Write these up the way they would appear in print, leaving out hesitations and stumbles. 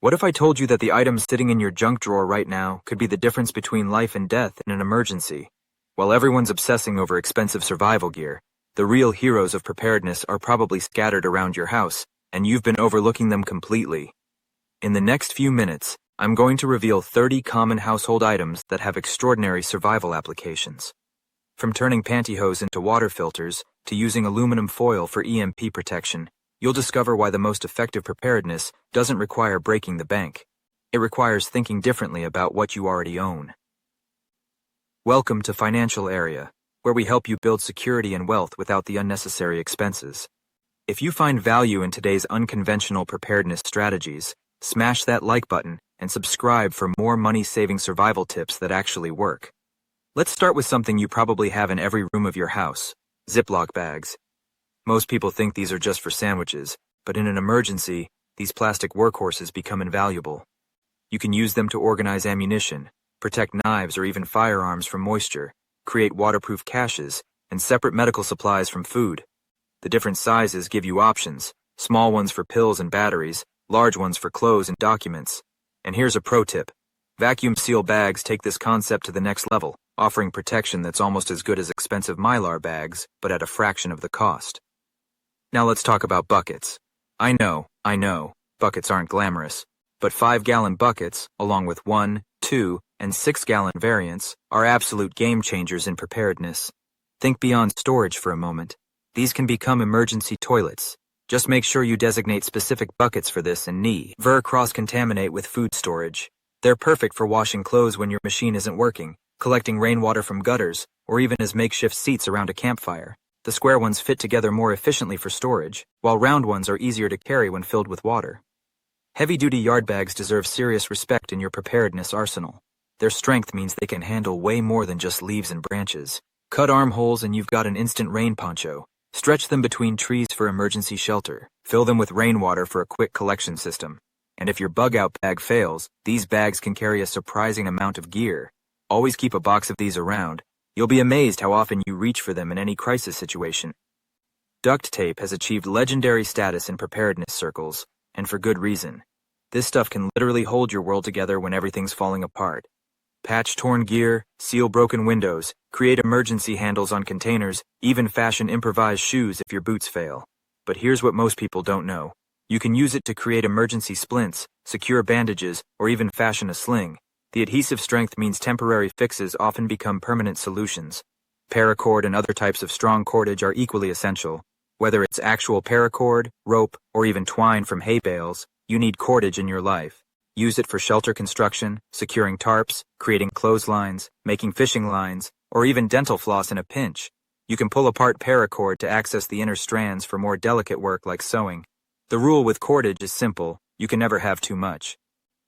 What if I told you that the items sitting in your junk drawer right now could be the difference between life and death in an emergency? While everyone's obsessing over expensive survival gear, the real heroes of preparedness are probably scattered around your house, and you've been overlooking them completely. In the next few minutes, I'm going to reveal 30 common household items that have extraordinary survival applications. From turning pantyhose into water filters to using aluminum foil for EMP protection, you'll discover why the most effective preparedness doesn't require breaking the bank. It requires thinking differently about what you already own. Welcome to Financial Area, where we help you build security and wealth without the unnecessary expenses. If you find value in today's unconventional preparedness strategies, smash that like button and subscribe for more money-saving survival tips that actually work. Let's start with something you probably have in every room of your house: Ziploc bags. Most people think these are just for sandwiches, but in an emergency, these plastic workhorses become invaluable. You can use them to organize ammunition, protect knives or even firearms from moisture, create waterproof caches, and separate medical supplies from food. The different sizes give you options: small ones for pills and batteries, large ones for clothes and documents. And here's a pro tip. Vacuum seal bags take this concept to the next level, offering protection that's almost as good as expensive Mylar bags, but at a fraction of the cost. Now let's talk about buckets. I know, buckets aren't glamorous, but 5-gallon buckets, along with 1, 2, and 6-gallon variants, are absolute game changers in preparedness. Think beyond storage for a moment. These can become emergency toilets. Just make sure you designate specific buckets for this and never cross-contaminate with food storage. They're perfect for washing clothes when your machine isn't working, collecting rainwater from gutters, or even as makeshift seats around a campfire. The square ones fit together more efficiently for storage, while round ones are easier to carry when filled with water. Heavy-duty yard bags deserve serious respect in your preparedness arsenal. Their strength means they can handle way more than just leaves and branches. Cut armholes and you've got an instant rain poncho. Stretch them between trees for emergency shelter. Fill them with rainwater for a quick collection system. And if your bug-out bag fails, these bags can carry a surprising amount of gear. Always keep a box of these around. You'll be amazed how often you reach for them in any crisis situation. Duct tape has achieved legendary status in preparedness circles, and for good reason. This stuff can literally hold your world together when everything's falling apart. Patch torn gear, seal broken windows, create emergency handles on containers, even fashion improvised shoes if your boots fail. But here's what most people don't know. You can use it to create emergency splints, secure bandages, or even fashion a sling. The adhesive strength means temporary fixes often become permanent solutions. Paracord and other types of strong cordage are equally essential. Whether it's actual paracord, rope, or even twine from hay bales, you need cordage in your life. Use it for shelter construction, securing tarps, creating clotheslines, making fishing lines, or even dental floss in a pinch. You can pull apart paracord to access the inner strands for more delicate work like sewing. The rule with cordage is simple: you can never have too much.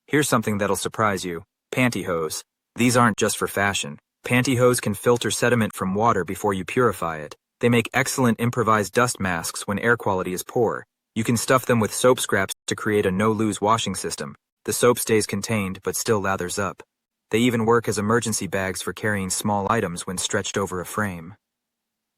Here's something that'll surprise you. Pantyhose. These aren't just for fashion. Pantyhose can filter sediment from water before you purify it. They make excellent improvised dust masks when air quality is poor. You can stuff them with soap scraps to create a no-lose washing system. The soap stays contained but still lathers up. They even work as emergency bags for carrying small items when stretched over a frame.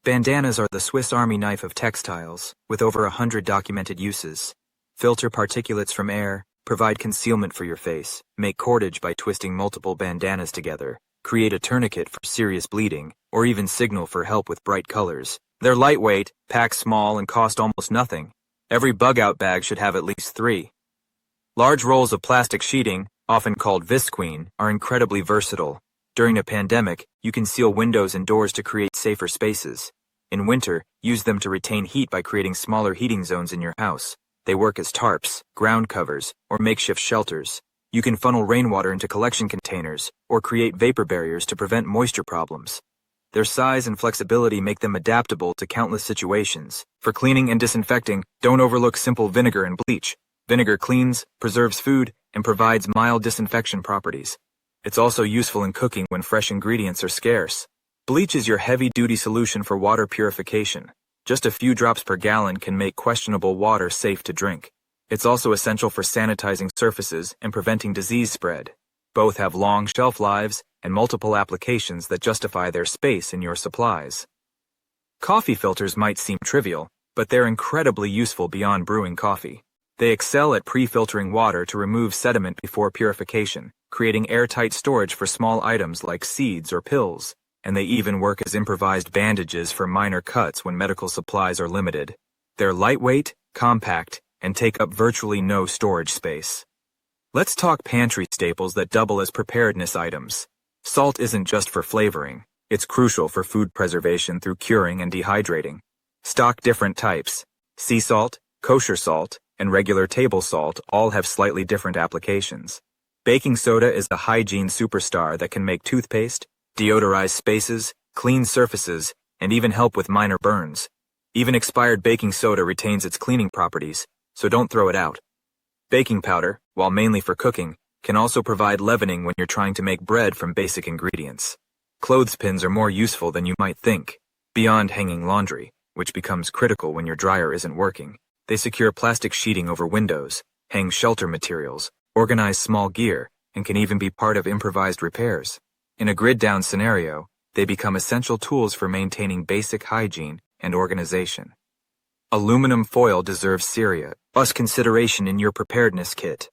Bandanas are the Swiss Army knife of textiles, with over 100 documented uses. Filter particulates from air, provide concealment for your face, make cordage by twisting multiple bandanas together, create a tourniquet for serious bleeding, or even signal for help with bright colors. They're lightweight, pack small, and cost almost nothing. Every bug-out bag should have at least 3. Large rolls of plastic sheeting, often called visqueen, are incredibly versatile. During a pandemic, you can seal windows and doors to create safer spaces. In winter, use them to retain heat by creating smaller heating zones in your house. They work as tarps, ground covers, or makeshift shelters. You can funnel rainwater into collection containers, or create vapor barriers to prevent moisture problems. Their size and flexibility make them adaptable to countless situations. For cleaning and disinfecting, don't overlook simple vinegar and bleach. Vinegar cleans, preserves food, and provides mild disinfection properties. It's also useful in cooking when fresh ingredients are scarce. Bleach is your heavy-duty solution for water purification. Just a few drops per gallon can make questionable water safe to drink. It's also essential for sanitizing surfaces and preventing disease spread. Both have long shelf lives and multiple applications that justify their space in your supplies. Coffee filters might seem trivial, but they're incredibly useful beyond brewing coffee. They excel at pre-filtering water to remove sediment before purification, creating airtight storage for small items like seeds or pills, and they even work as improvised bandages for minor cuts when medical supplies are limited. They're lightweight, compact, and take up virtually no storage space. Let's talk pantry staples that double as preparedness items. Salt isn't just for flavoring. It's crucial for food preservation through curing and dehydrating. Stock different types. Sea salt, kosher salt, and regular table salt all have slightly different applications. Baking soda is a hygiene superstar that can make toothpaste, deodorize spaces, clean surfaces, and even help with minor burns. Even expired baking soda retains its cleaning properties, so don't throw it out. Baking powder, while mainly for cooking, can also provide leavening when you're trying to make bread from basic ingredients. Clothespins are more useful than you might think. Beyond hanging laundry, which becomes critical when your dryer isn't working, they secure plastic sheeting over windows, hang shelter materials, organize small gear, and can even be part of improvised repairs. In a grid-down scenario, they become essential tools for maintaining basic hygiene and organization. Aluminum foil deserves serious consideration in your preparedness kit.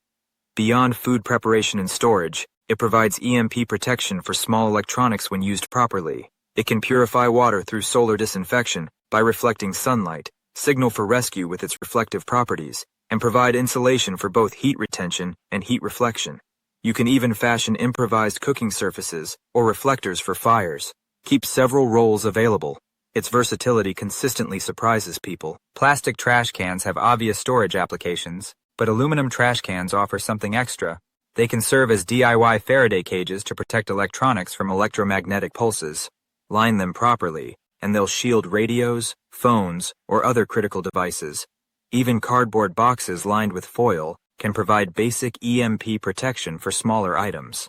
Beyond food preparation and storage, it provides EMP protection for small electronics when used properly. It can purify water through solar disinfection by reflecting sunlight, signal for rescue with its reflective properties, and provide insulation for both heat retention and heat reflection. You can even fashion improvised cooking surfaces or reflectors for fires. Keep several rolls available. Its versatility consistently surprises people. Plastic trash cans have obvious storage applications, but aluminum trash cans offer something extra. They can serve as DIY Faraday cages to protect electronics from electromagnetic pulses. Line them properly, and they'll shield radios, phones, or other critical devices. Even cardboard boxes lined with foil can provide basic EMP protection for smaller items.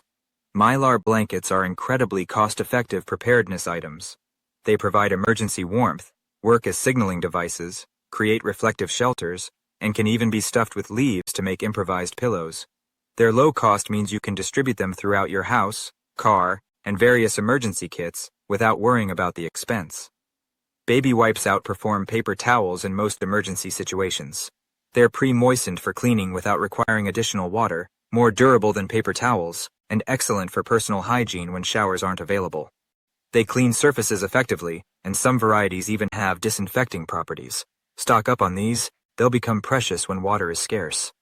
Mylar blankets are incredibly cost-effective preparedness items. They provide emergency warmth, work as signaling devices, create reflective shelters, and can even be stuffed with leaves to make improvised pillows. Their low cost means you can distribute them throughout your house, car, and various emergency kits without worrying about the expense. Baby wipes outperform paper towels in most emergency situations. They're pre-moistened for cleaning without requiring additional water, more durable than paper towels, and excellent for personal hygiene when showers aren't available. They clean surfaces effectively, and some varieties even have disinfecting properties. Stock up on these, they'll become precious when water is scarce.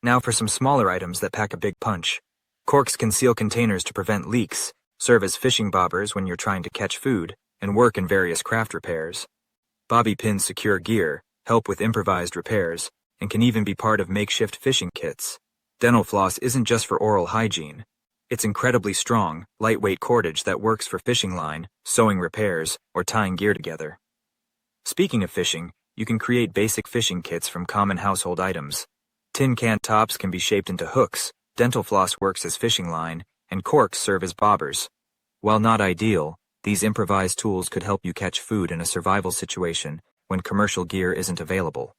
Now for some smaller items that pack a big punch. Corks can seal containers to prevent leaks, serve as fishing bobbers when you're trying to catch food, and work in various craft repairs. Bobby pins secure gear, help with improvised repairs, and can even be part of makeshift fishing kits. Dental floss isn't just for oral hygiene. It's incredibly strong, lightweight cordage that works for fishing line, sewing repairs, or tying gear together. Speaking of fishing, you can create basic fishing kits from common household items. Tin can tops can be shaped into hooks, dental floss works as fishing line, and corks serve as bobbers. While not ideal, these improvised tools could help you catch food in a survival situation when commercial gear isn't available.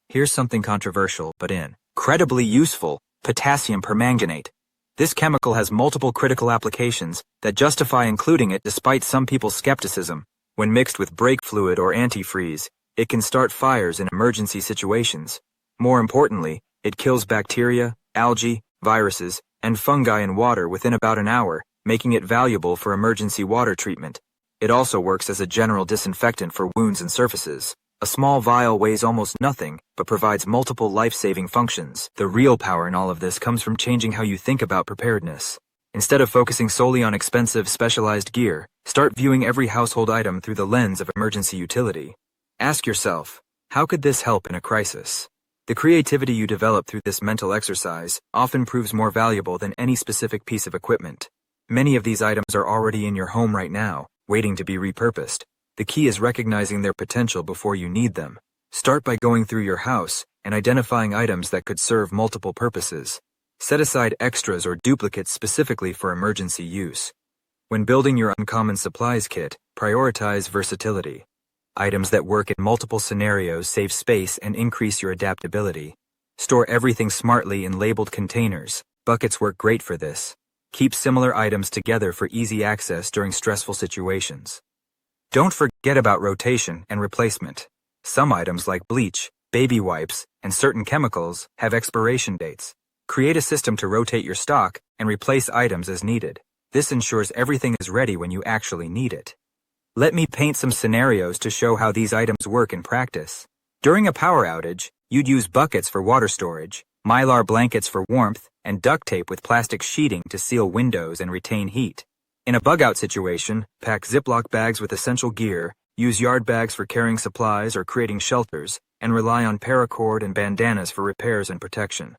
Here's something controversial but incredibly useful: potassium permanganate. This chemical has multiple critical applications that justify including it despite some people's skepticism. When mixed with brake fluid or antifreeze, it can start fires in emergency situations. More importantly, it kills bacteria, algae, viruses, and fungi in water within about an hour, making it valuable for emergency water treatment. It also works as a general disinfectant for wounds and surfaces. A small vial weighs almost nothing, but provides multiple life-saving functions. The real power in all of this comes from changing how you think about preparedness. Instead of focusing solely on expensive, specialized gear, start viewing every household item through the lens of emergency utility. Ask yourself, how could this help in a crisis? The creativity you develop through this mental exercise often proves more valuable than any specific piece of equipment. Many of these items are already in your home right now, waiting to be repurposed. The key is recognizing their potential before you need them. Start by going through your house and identifying items that could serve multiple purposes. Set aside extras or duplicates specifically for emergency use. When building your uncommon supplies kit, prioritize versatility. Items that work in multiple scenarios save space and increase your adaptability. Store everything smartly in labeled containers. Buckets work great for this. Keep similar items together for easy access during stressful situations. Don't forget about rotation and replacement. Some items like bleach, baby wipes, and certain chemicals have expiration dates. Create a system to rotate your stock and replace items as needed. This ensures everything is ready when you actually need it. Let me paint some scenarios to show how these items work in practice. During a power outage, you'd use buckets for water storage, mylar blankets for warmth, and duct tape with plastic sheeting to seal windows and retain heat. In a bug-out situation, pack Ziploc bags with essential gear, use yard bags for carrying supplies or creating shelters, and rely on paracord and bandanas for repairs and protection.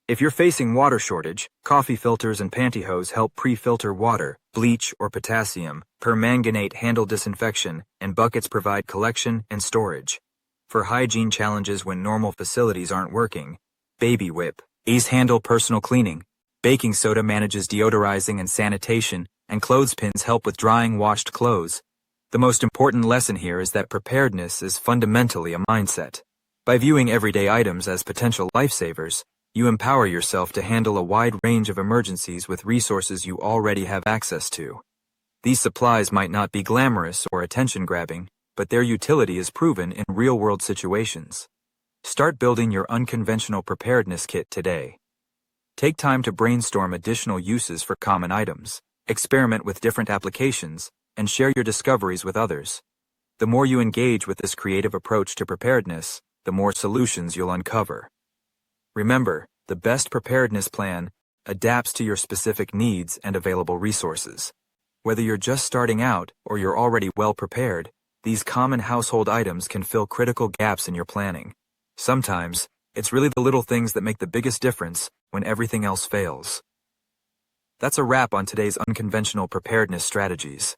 If you're facing water shortage, coffee filters and pantyhose help pre-filter water, bleach or potassium, permanganate handle disinfection, and buckets provide collection and storage. For hygiene challenges when normal facilities aren't working, baby whip, Ace handle personal cleaning, baking soda manages deodorizing and sanitation, and clothespins help with drying washed clothes. The most important lesson here is that preparedness is fundamentally a mindset. By viewing everyday items as potential lifesavers, you empower yourself to handle a wide range of emergencies with resources you already have access to. These supplies might not be glamorous or attention-grabbing, but their utility is proven in real-world situations. Start building your unconventional preparedness kit today. Take time to brainstorm additional uses for common items, experiment with different applications, and share your discoveries with others. The more you engage with this creative approach to preparedness, the more solutions you'll uncover. Remember, the best preparedness plan adapts to your specific needs and available resources. Whether you're just starting out or you're already well prepared, these common household items can fill critical gaps in your planning. Sometimes, it's really the little things that make the biggest difference when everything else fails. That's a wrap on today's unconventional preparedness strategies.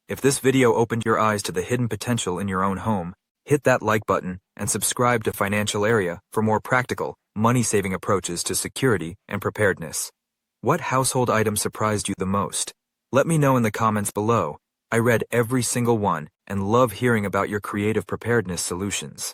If this video opened your eyes to the hidden potential in your own home, hit that like button and subscribe to Financial Area for more practical, money-saving approaches to security and preparedness. What household item surprised you the most? Let me know in the comments below. I read every single one and love hearing about your creative preparedness solutions.